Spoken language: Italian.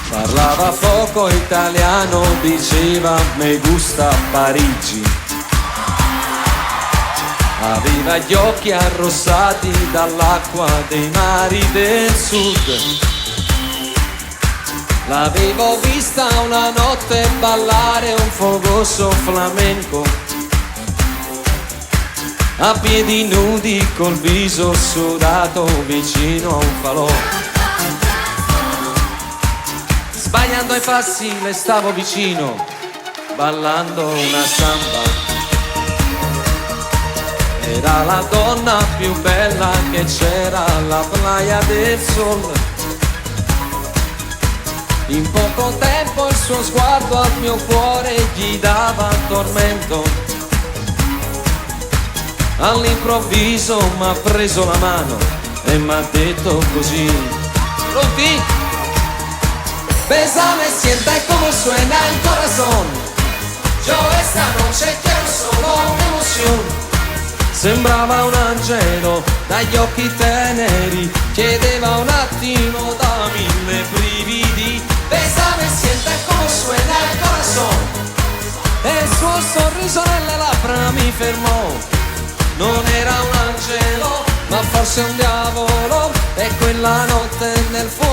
Parlava poco italiano, diceva me gusta Parigi. Aveva gli occhi arrossati dall'acqua dei mari del sud. L'avevo vista una notte ballare un fogoso flamenco, a piedi nudi col viso sudato vicino a un falò. Sbagliando ai passi le stavo vicino, ballando una samba. Era la donna più bella che c'era alla Playa del Sol. In poco tempo il suo sguardo al mio cuore gli dava tormento. All'improvviso m'ha preso la mano e m'ha detto così: pronti? Bésame, sienta como suena el corazón. Yo esta noche quiero solo emoción. Sembrava un angelo dagli occhi teneri, chiedeva un attimo da mille brividi. Bésame, sienta como suena el corazón. E il suo sorriso nelle labbra mi fermò. Non era un angelo, ma forse un diavolo. E quella notte nel fuoco